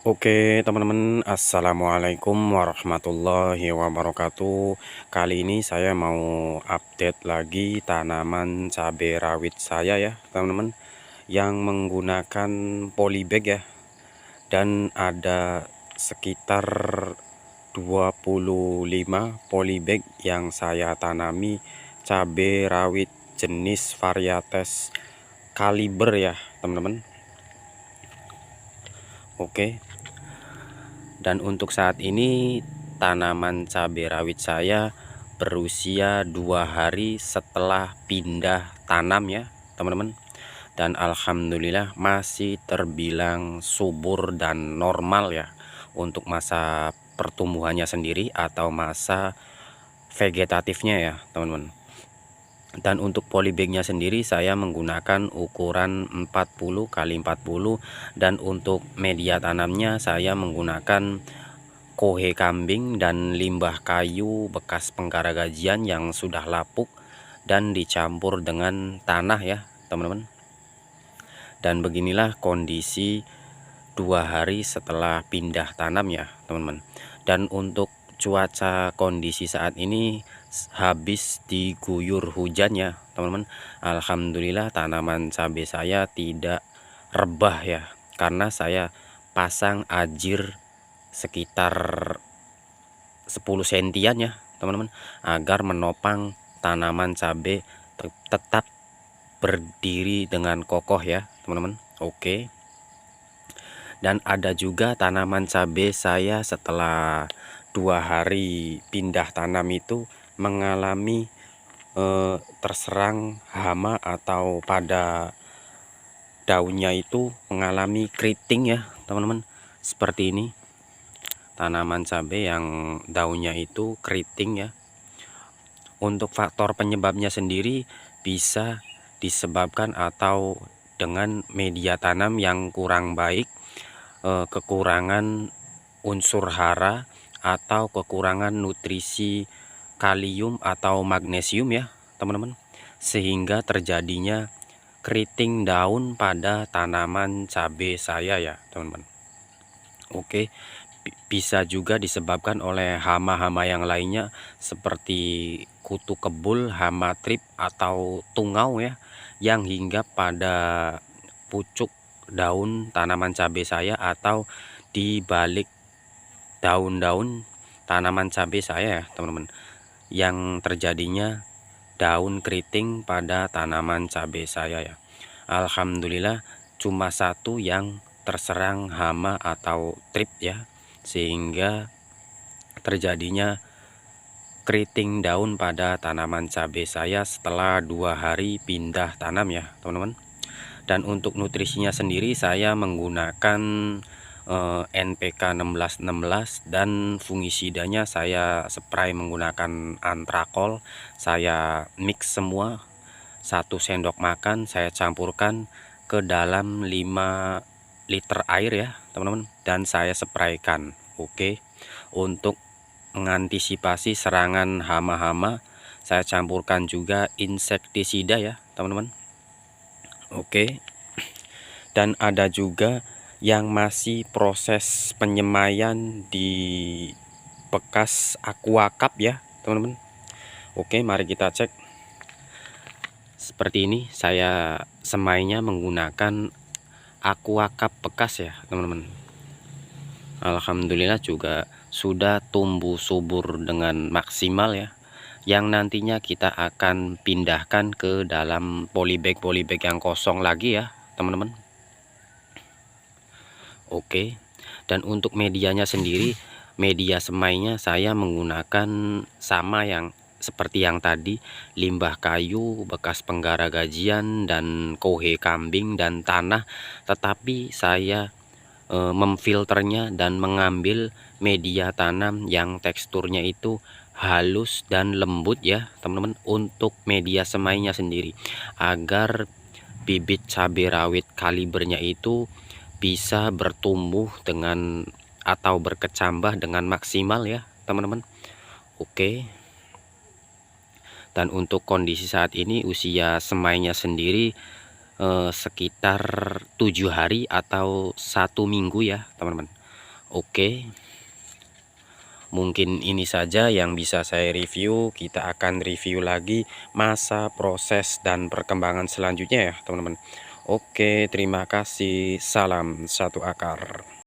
Oke teman-teman, assalamualaikum warahmatullahi wabarakatuh. Kali ini saya mau update lagi tanaman cabai rawit saya ya teman-teman, yang menggunakan polybag ya. Dan ada sekitar 25 polybag yang saya tanami cabai rawit jenis varietas kaliber ya teman-teman. Oke. Dan untuk saat ini tanaman cabai rawit saya berusia 2 hari setelah pindah tanam ya teman-teman. Dan alhamdulillah masih terbilang subur dan normal ya untuk masa pertumbuhannya sendiri atau masa vegetatifnya ya teman-teman. Dan untuk polybagnya sendiri saya menggunakan ukuran 40 kali 40, dan untuk media tanamnya saya menggunakan kohe kambing dan limbah kayu bekas penggaragajian yang sudah lapuk dan dicampur dengan tanah ya teman-teman. Dan beginilah kondisi 2 hari setelah pindah tanam ya teman-teman. Dan untuk cuaca kondisi saat ini habis diguyur hujan ya teman-teman. Alhamdulillah tanaman cabai saya tidak rebah ya, karena saya pasang ajir sekitar 10 sentian ya teman-teman, agar menopang tanaman cabai tetap berdiri dengan kokoh ya teman-teman. Oke. Dan ada juga tanaman cabai saya setelah 2 hari pindah tanam itu mengalami terserang hama atau pada daunnya itu mengalami keriting ya teman-teman. Seperti ini tanaman cabai yang daunnya itu keriting ya. Untuk faktor penyebabnya sendiri bisa disebabkan atau dengan media tanam yang kurang baik, kekurangan unsur hara, atau kekurangan nutrisi kalium atau magnesium ya teman-teman, sehingga terjadinya keriting daun pada tanaman cabai saya ya teman-teman. Oke. Bisa juga disebabkan oleh hama-hama yang lainnya seperti kutu kebul, hama trip, atau tungau ya, yang hinggap pada pucuk daun tanaman cabai saya atau di balik daun-daun tanaman cabai saya ya teman-teman, yang terjadinya daun keriting pada tanaman cabai saya ya. Alhamdulillah cuma satu yang terserang hama atau trip ya, sehingga terjadinya keriting daun pada tanaman cabai saya setelah 2 hari pindah tanam ya teman-teman. Dan untuk nutrisinya sendiri saya menggunakan NPK 1616, dan fungisidanya saya spray menggunakan antrakol. Saya mix semua 1 sendok makan, saya campurkan ke dalam 5 liter air ya teman-teman, dan saya spraykan. Oke. Untuk mengantisipasi serangan hama-hama saya campurkan juga insektisida ya teman-teman. Oke. Dan ada juga yang masih proses penyemaian di bekas aquacup ya teman-teman. Oke, mari kita cek. Seperti ini saya semainya menggunakan aquacup bekas ya teman-teman. Alhamdulillah juga sudah tumbuh subur dengan maksimal ya, yang nantinya kita akan pindahkan ke dalam polybag yang kosong lagi ya teman-teman. Oke. Dan untuk medianya sendiri, media semainya saya menggunakan sama yang seperti yang tadi, limbah kayu bekas penggaragajian dan kohe kambing dan tanah, tetapi saya memfilternya dan mengambil media tanam yang teksturnya itu halus dan lembut ya teman-teman, untuk media semainya sendiri, agar bibit cabai rawit kalibernya itu bisa bertumbuh dengan atau berkecambah dengan maksimal ya teman-teman. Oke. Dan untuk kondisi saat ini usia semainya sendiri sekitar 7 hari atau 1 minggu ya teman-teman. Oke, mungkin ini saja yang bisa saya review. Kita akan review lagi masa proses dan perkembangan selanjutnya ya teman-teman. Oke, terima kasih. Salam satu akar.